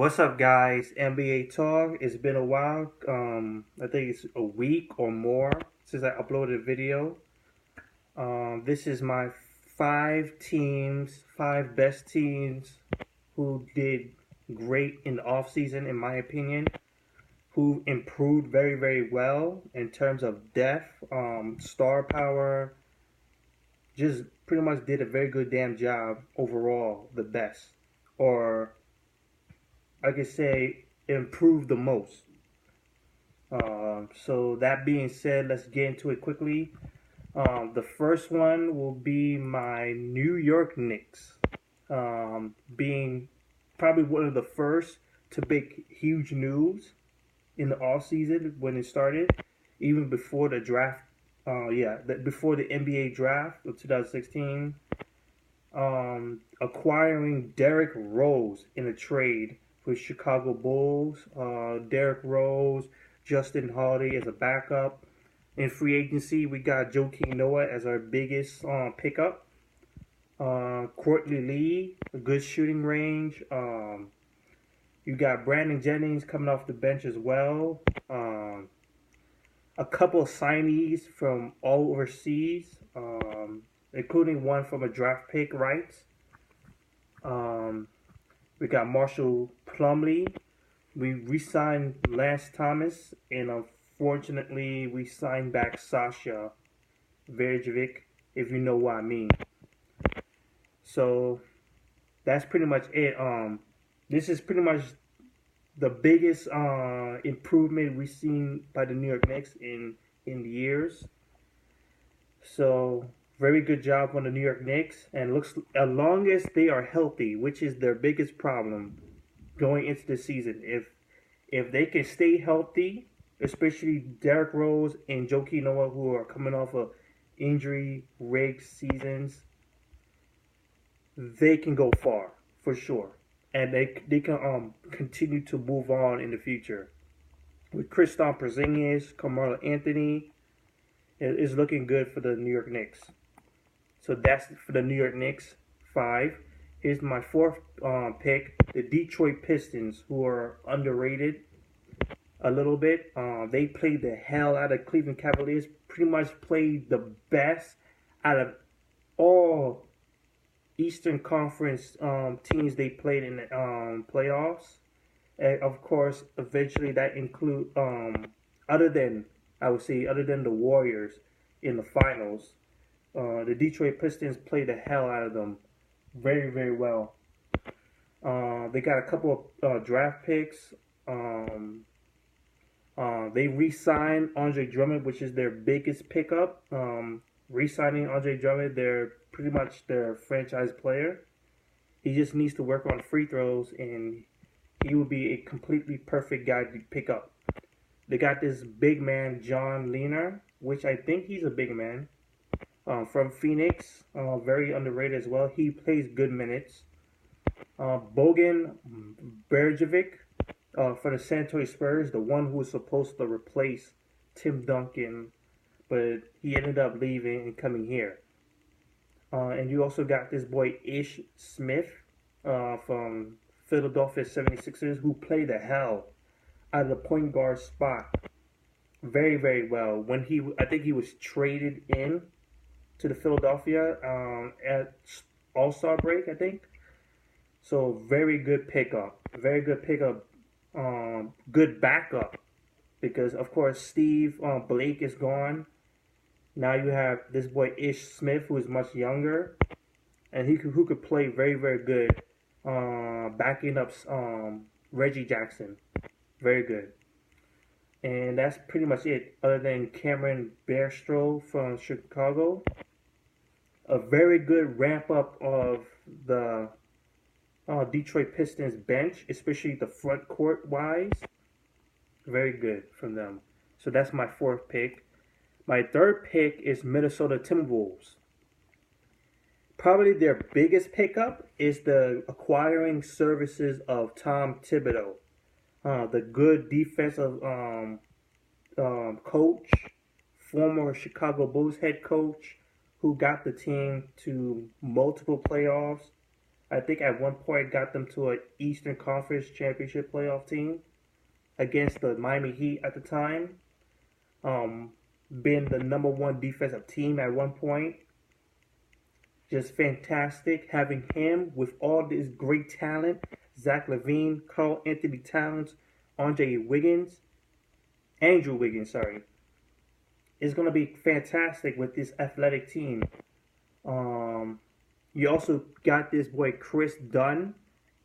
What's up, guys? NBA Talk. It's been a while. I think it's a week or more since I uploaded a video. This is my five teams, five best teams who did great in the offseason, in my opinion, who improved very, very well in terms of depth, star power, just pretty much did a very good damn job overall, the best. Or I could say improved the most. So that being said, let's get into it quickly. The first one will be my New York Knicks, being probably one of the first to make huge news in the off season when it started, even before the draft. Before the NBA draft of 2016, acquiring Derrick Rose in a trade with Chicago Bulls. Derrick Rose, Justin Holiday as a backup. In free agency, we got Joakim Noah as our biggest pickup. Courtney Lee, a good shooting range. You got Brandon Jennings coming off the bench as well. A couple of signees from all overseas, including one from a draft pick rights. We got Marshall Plumlee. We re-signed Lance Thomas, and unfortunately, we signed back Sasha Verjevic, if you know what I mean. So that's pretty much it. This is pretty much the biggest improvement we've seen by the New York Knicks in years. So very good job on the New York Knicks, and looks as long as they are healthy, which is their biggest problem going into the season. If they can stay healthy, especially Derrick Rose and Joakim Noah, who are coming off of injury-rigged seasons, they can go far for sure, and they can continue to move on in the future. With Kristaps Porzingis, Carmelo Anthony, it is looking good for the New York Knicks. So that's for the New York Knicks. 5. Here's my fourth pick, the Detroit Pistons, who are underrated a little bit. They played the hell out of Cleveland Cavaliers. Pretty much played the best out of all Eastern Conference teams they played in the playoffs. And of course, eventually that include other than the Warriors in the finals. The Detroit Pistons played the hell out of them very, very well. They got a couple of draft picks. They re-signed Andre Drummond, which is their biggest pickup. Re-signing Andre Drummond, they're pretty much their franchise player. He just needs to work on free throws, and he will be a completely perfect guy to pick up. They got this big man, John Leaner, which I think he's a big man. From Phoenix, very underrated as well. He plays good minutes. Bogan Berjevic for the San Antonio Spurs, the one who was supposed to replace Tim Duncan, but he ended up leaving and coming here. And you also got this boy Ish Smith from Philadelphia 76ers, who played the hell out of the point guard spot very, very well. I think he was traded in to the Philadelphia at All-Star break, I think. So very good pickup. Very good pickup. Good backup. Because, of course, Steve Blake is gone. Now you have this boy Ish Smith, who is much younger. And who could play very, very good. Backing up Reggie Jackson. Very good. And that's pretty much it. Other than Cameron Bairstow from Chicago. A very good ramp up of the Detroit Pistons bench, especially the front court wise. Very good from them. So that's my fourth pick. My third pick is Minnesota Timberwolves. Probably their biggest pickup is the acquiring services of Tom Thibodeau, the good defensive coach, former Chicago Bulls head coach, who got the team to multiple playoffs. I think at one point got them to an Eastern Conference Championship playoff team against the Miami Heat at the time. Been the number one defensive team at one point. Just fantastic having him with all this great talent. Zach LaVine, Carl Anthony Towns, Andrew Wiggins, sorry. It's going to be fantastic with this athletic team. You also got this boy Chris Dunn,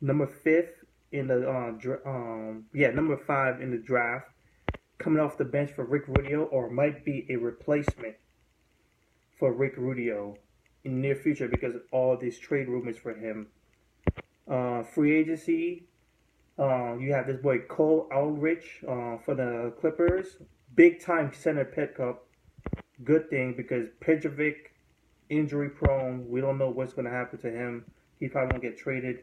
number 5 in the number 5 in the draft, coming off the bench for Rick Rubio, or might be a replacement for Rick Rubio in the near future because of all these trade rumors for him. Free agency, you have this boy Cole Aldrich for the Clippers. Big time center pickup. Good thing because Pejovic, injury prone. We don't know what's going to happen to him. He probably won't get traded.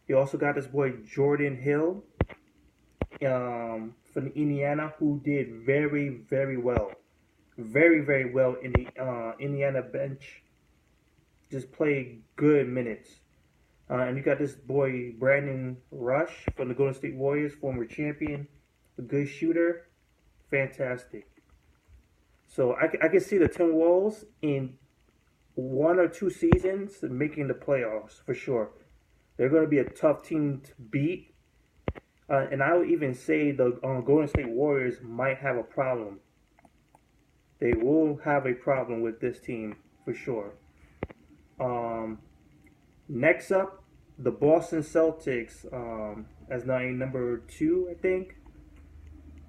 You also got this boy Jordan Hill from Indiana, who did very, very well. Very, very well in the Indiana bench. Just played good minutes. And you got this boy Brandon Rush from the Golden State Warriors, former champion. A good shooter. Fantastic. So I can see the Timberwolves in 1 or 2 seasons making the playoffs for sure. They're going to be a tough team to beat. And I would even say the Golden State Warriors might have a problem. They will have a problem with this team for sure. Next up, the Boston Celtics as number 2, I think.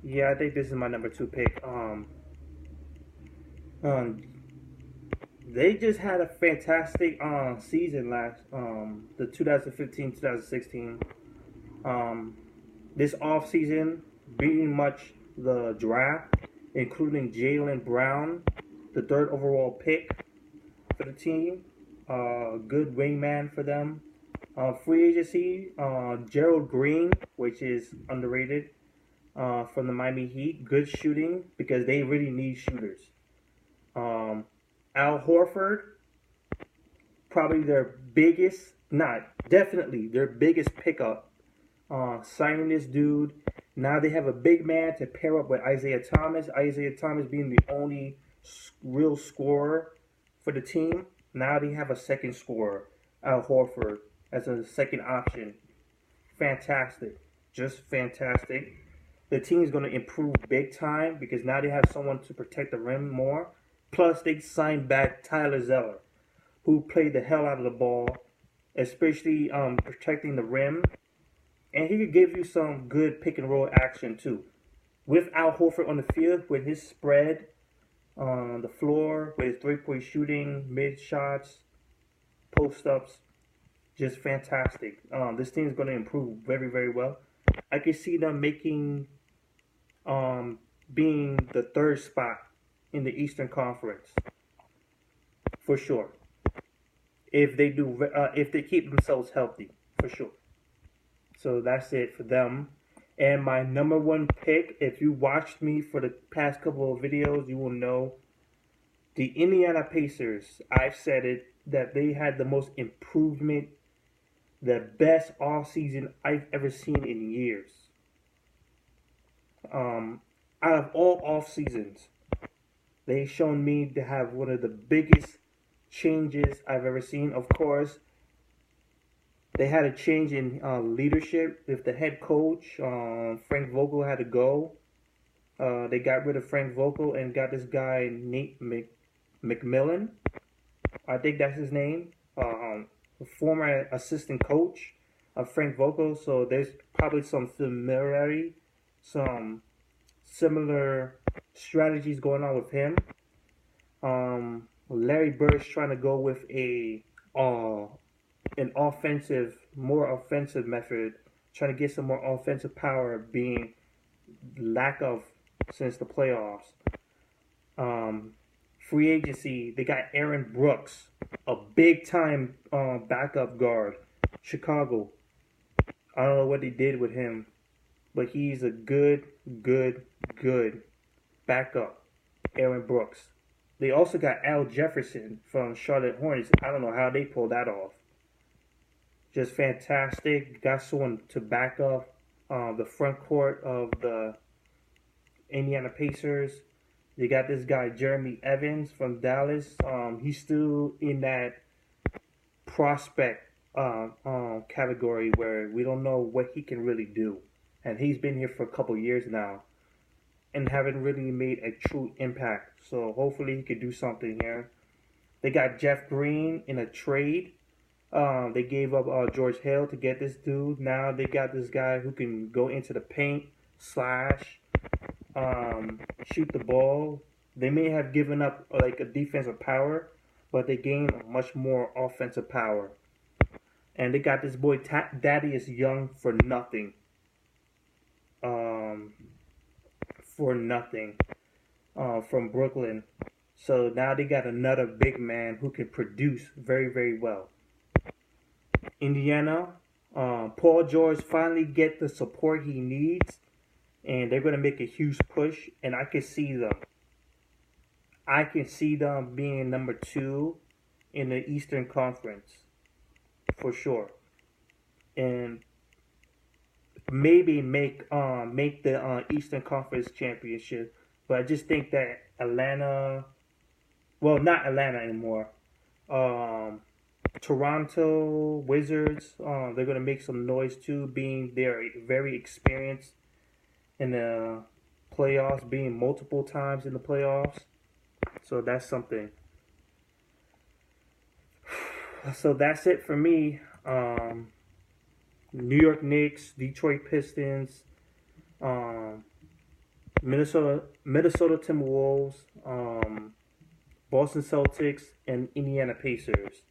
Yeah, I think this is my number 2 pick. They just had a fantastic season last the 2015-2016. This offseason, beating much the draft, including Jaylen Brown, the 3rd overall pick for the team. Good wingman for them. Free agency, Gerald Green, which is underrated, from the Miami Heat. Good shooting because they really need shooters. Al Horford, probably their biggest pickup. Signing this dude. Now they have a big man to pair up with Isaiah Thomas. Isaiah Thomas being the only real scorer for the team. Now they have a second scorer, Al Horford, as a second option. Fantastic. Just fantastic. The team is going to improve big time because now they have someone to protect the rim more. Plus, they signed back Tyler Zeller, who played the hell out of the ball, especially protecting the rim. And he could give you some good pick and roll action too. With Al Horford on the field, with his spread on the floor, with his 3-point shooting, mid shots, post ups, just fantastic. This team is going to improve very, very well. I can see them making, being the 3rd spot in the Eastern Conference for sure. If they keep themselves healthy, for sure. So that's it for them. And my number 1 pick, if you watched me for the past couple of videos, you will know the Indiana Pacers. I've said it, that they had the most improvement, the best offseason I've ever seen in years. Out of all off seasons, they've shown me to have one of the biggest changes I've ever seen. Of course, they had a change in leadership with the head coach. Frank Vogel had to go. They got rid of Frank Vogel and got this guy, Nate McMillan. I think that's his name. Former assistant coach of Frank Vogel. So there's probably some familiarity, some similar strategies going on with him. Larry Bird's trying to go with an more offensive method, trying to get some more offensive power, being lack of since the playoffs. Free agency, they got Aaron Brooks, a big time backup guard, Chicago. I don't know what they did with him, but he's a good backup, Aaron Brooks. They also got Al Jefferson from Charlotte Hornets. I don't know how they pulled that off. just fantastic. Got someone to back up the front court of the Indiana Pacers. They got this guy Jeremy Evans from Dallas. He's still in that prospect category where we don't know what he can really do, and he's been here for a couple years now and haven't really made a true impact. So hopefully he could do something here. They got Jeff Green in a trade. They gave up George Hill to get this dude. Now they got this guy who can go into the paint, slash, shoot the ball. They may have given up like a defensive power, but they gained much more offensive power. And they got this boy Daddy is Young for nothing. From Brooklyn. So now they got another big man who can produce very, very well. Indiana, Paul George finally get the support he needs, and they're going to make a huge push, and I can see them. I can see them being number 2 in the Eastern Conference, for sure. And maybe make the Eastern Conference championship. But I just think that Atlanta, well, not Atlanta anymore. Toronto Wizards, they're gonna make some noise too, being they're very experienced in the playoffs, being multiple times in the playoffs. So that's something. So that's it for me. New York Knicks, Detroit Pistons, Minnesota Timberwolves, Boston Celtics, and Indiana Pacers.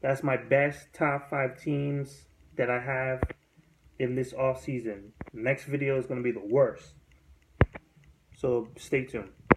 That's my best top 5 teams that I have in this offseason. Next video is going to be the worst. So stay tuned.